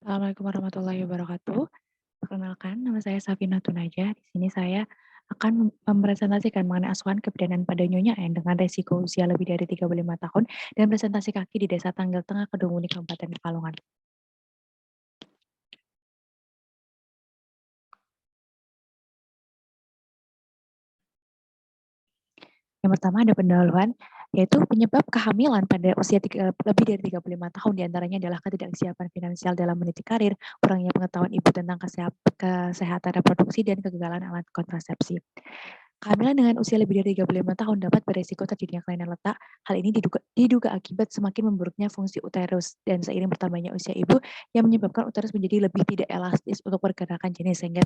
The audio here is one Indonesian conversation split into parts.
Assalamualaikum warahmatullahi wabarakatuh. Perkenalkan, nama saya Safina Tunaja. Di sini saya akan mempresentasikan mengenai asuhan kebidanan pada Nyonya N dengan resiko usia lebih dari 35 tahun dan presentasi kaki di Desa Tanggal Tengah, Kedunguni, Kabupaten Pekalongan. Yang pertama ada pendahuluan, yaitu penyebab kehamilan pada usia lebih dari 35 tahun diantaranya adalah ketidaksiapan finansial dalam meniti karir, kurangnya pengetahuan ibu tentang kesehatan reproduksi, dan kegagalan alat kontrasepsi. Kehamilan dengan usia lebih dari 35 tahun dapat beresiko terjadinya kelainan letak. Hal ini diduga akibat semakin memburuknya fungsi uterus dan seiring bertambahnya usia ibu yang menyebabkan uterus menjadi lebih tidak elastis untuk pergerakan janin seiring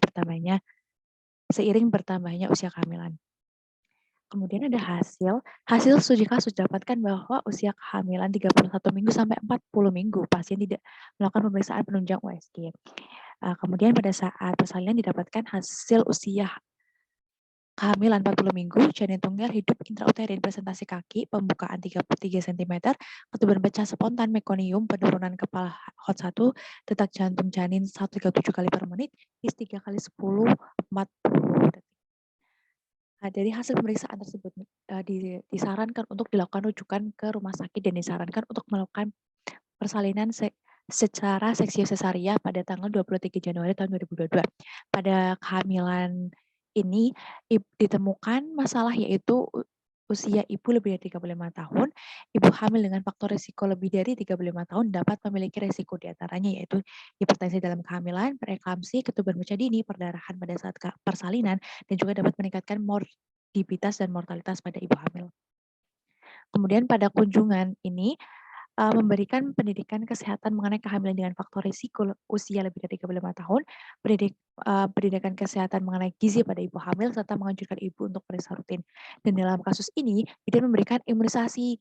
bertambahnya usia kehamilan. Kemudian ada hasil studi kasus dapatkan bahwa usia kehamilan 31 minggu sampai 40 minggu pasien tidak melakukan pemeriksaan penunjang USG. Kemudian pada saat persalinan didapatkan hasil usia kehamilan 40 minggu, janin tunggal hidup intrauterin, presentasi kaki, pembukaan 33 cm, ketuban pecah spontan, mekonium, penurunan kepala hot 1, detak jantung janin 137 kali per menit, is 3 kali 10, 40 detik. Nah, dari hasil pemeriksaan tersebut disarankan untuk dilakukan rujukan ke rumah sakit dan disarankan untuk melakukan persalinan secara seksio sesaria pada tanggal 23 Januari tahun 2022. Pada kehamilan ini ditemukan masalah yaitu usia ibu lebih dari 35 tahun, ibu hamil dengan faktor risiko lebih dari 35 tahun dapat memiliki risiko diantaranya yaitu hipertensi dalam kehamilan, preeklamsi, ketuban pecah dini, perdarahan pada saat persalinan, dan juga dapat meningkatkan morbiditas dan mortalitas pada ibu hamil. Kemudian pada kunjungan ini memberikan pendidikan kesehatan mengenai kehamilan dengan faktor risiko usia lebih dari 35 tahun, pendidikan kesehatan mengenai gizi pada ibu hamil, serta menganjurkan ibu untuk periksa rutin. Dan dalam kasus ini, bidan memberikan imunisasi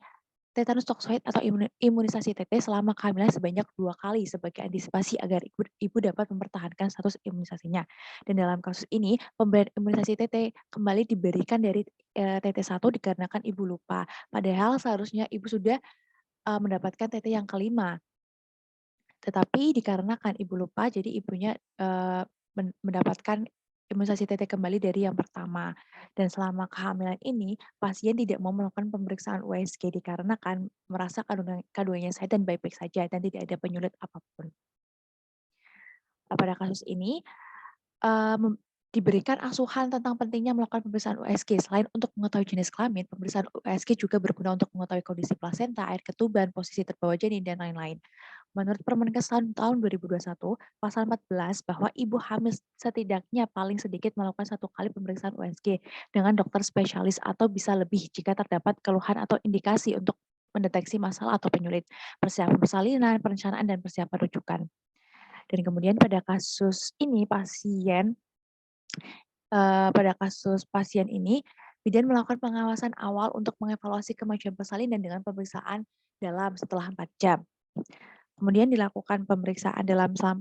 tetanus toksoid atau imunisasi TT selama kehamilan sebanyak 2 kali sebagai antisipasi agar ibu dapat mempertahankan status imunisasinya. Dan dalam kasus ini, pemberian imunisasi TT kembali diberikan dari TT1 dikarenakan ibu lupa. Padahal seharusnya ibu sudah mendapatkan TT yang kelima. Tetapi dikarenakan ibu lupa, jadi ibunya mendapatkan imunisasi TT kembali dari yang pertama. Dan selama kehamilan ini, pasien tidak mau melakukan pemeriksaan USG dikarenakan merasa kandungannya sehat dan baik-baik saja dan tidak ada penyulit apapun. Pada kasus ini, diberikan asuhan tentang pentingnya melakukan pemeriksaan USG. Selain untuk mengetahui jenis kelamin, pemeriksaan USG juga berguna untuk mengetahui kondisi plasenta, air ketuban, posisi terbawa janin, dan lain-lain. Menurut Permenkes tahun 2021, pasal 14 bahwa ibu hamil setidaknya paling sedikit melakukan 1 kali pemeriksaan USG dengan dokter spesialis atau bisa lebih jika terdapat keluhan atau indikasi untuk mendeteksi masalah atau penyulit, persiapan persalinan, perencanaan, dan persiapan rujukan. Dan kemudian pada kasus ini, bidan melakukan pengawasan awal untuk mengevaluasi kemajuan persalinan dengan pemeriksaan dalam setelah 4 jam. Kemudian dilakukan pemeriksaan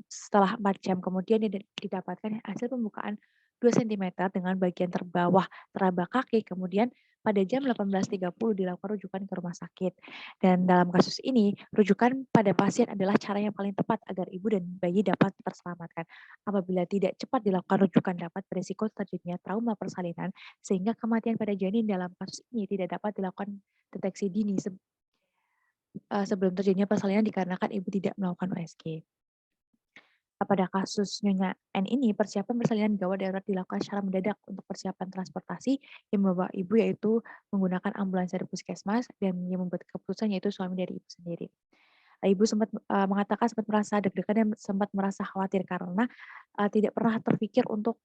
setelah 4 jam, kemudian didapatkan hasil pembukaan 2 cm dengan bagian terbawah teraba kaki, kemudian pada jam 18.30 dilakukan rujukan ke rumah sakit. Dan dalam kasus ini, rujukan pada pasien adalah cara yang paling tepat agar ibu dan bayi dapat terselamatkan. Apabila tidak cepat dilakukan rujukan dapat berisiko terjadinya trauma persalinan, sehingga kematian pada janin dalam kasus ini tidak dapat dilakukan deteksi dini sebelum terjadinya persalinan dikarenakan ibu tidak melakukan USG. Pada kasus Nyonya N ini, persiapan persalinan gawat darurat dilakukan secara mendadak untuk persiapan transportasi yang membawa ibu yaitu menggunakan ambulans dari puskesmas dan yang membuat keputusan yaitu suami dari ibu sendiri. Ibu sempat mengatakan sempat merasa deg-degan dan sempat merasa khawatir karena tidak pernah terpikir untuk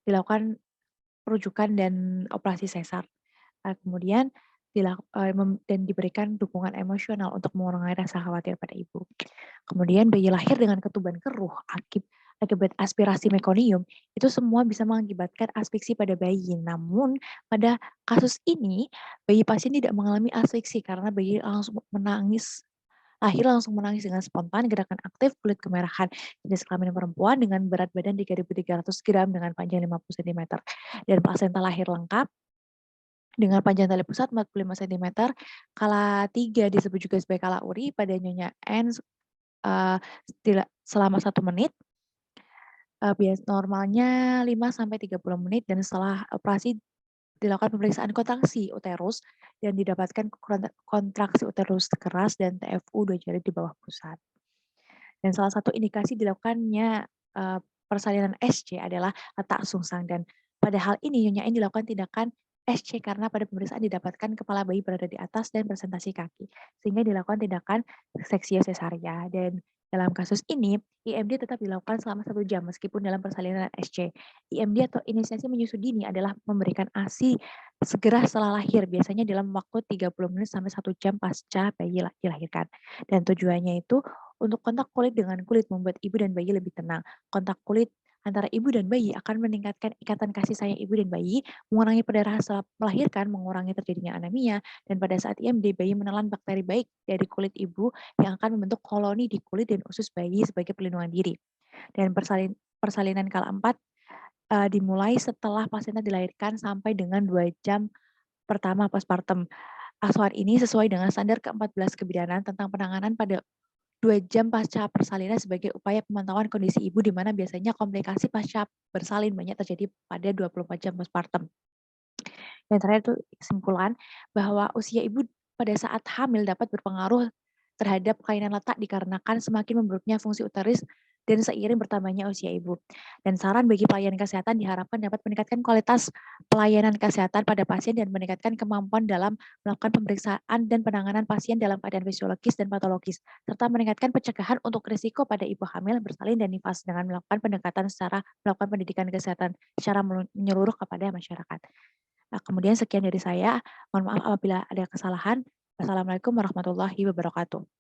dilakukan rujukan dan operasi sesar. Kemudian dan diberikan dukungan emosional untuk mengurangi rasa khawatir pada ibu. Kemudian bayi lahir dengan ketuban keruh akibat aspirasi mekonium, itu semua bisa mengakibatkan asfiksi pada bayi. Namun pada kasus ini, bayi pasien tidak mengalami asfiksi karena bayi lahir langsung menangis dengan spontan, gerakan aktif, kulit kemerahan, jenis kelamin perempuan dengan berat badan 3.300 gram dengan panjang 50 cm. Dan plasenta lahir lengkap dengan panjang tali pusat 45 cm, kala 3 disebut juga sebagai kala uri pada Nyonya N selama 1 menit, normalnya 5 sampai 30 menit, dan setelah operasi dilakukan pemeriksaan kontraksi uterus dan didapatkan kontraksi uterus keras dan TFU 2 jari di bawah pusat. Dan salah satu indikasi dilakukannya persalinan SC adalah letak sungsang, dan pada hal ini Nyonya N dilakukan tindakan SC karena pada pemeriksaan didapatkan kepala bayi berada di atas dan presentasi kaki, sehingga dilakukan tindakan seksio sesaria. Dan dalam kasus ini, IMD tetap dilakukan selama 1 jam meskipun dalam persalinan SC. IMD atau inisiasi menyusui dini adalah memberikan ASI segera setelah lahir, biasanya dalam waktu 30 menit sampai 1 jam pasca bayi dilahirkan. Dan tujuannya itu untuk kontak kulit dengan kulit membuat ibu dan bayi lebih tenang. Kontak kulit antara ibu dan bayi akan meningkatkan ikatan kasih sayang ibu dan bayi, mengurangi perdarahan setelah melahirkan, mengurangi terjadinya anemia, dan pada saat IMD, bayi menelan bakteri baik dari kulit ibu yang akan membentuk koloni di kulit dan usus bayi sebagai perlindungan diri. Dan persalinan kala 4 dimulai setelah pasiennya dilahirkan sampai dengan 2 jam pertama postpartum. Asuhan ini sesuai dengan standar ke-14 kebidanan tentang penanganan pada 2 jam pasca persalinan sebagai upaya pemantauan kondisi ibu, di mana biasanya komplikasi pasca bersalin banyak terjadi pada 24 jam postpartum. Yang terakhir itu kesimpulan bahwa usia ibu pada saat hamil dapat berpengaruh terhadap kelainan letak dikarenakan semakin memburuknya fungsi uterus dan seiring bertambahnya usia ibu. Dan saran bagi pelayanan kesehatan diharapkan dapat meningkatkan kualitas pelayanan kesehatan pada pasien dan meningkatkan kemampuan dalam melakukan pemeriksaan dan penanganan pasien dalam keadaan fisiologis dan patologis, serta meningkatkan pencegahan untuk risiko pada ibu hamil, bersalin, dan nifas dengan melakukan pendekatan secara melakukan pendidikan kesehatan secara menyeluruh kepada masyarakat. Nah, kemudian sekian dari saya. Mohon maaf apabila ada kesalahan. Wassalamualaikum warahmatullahi wabarakatuh.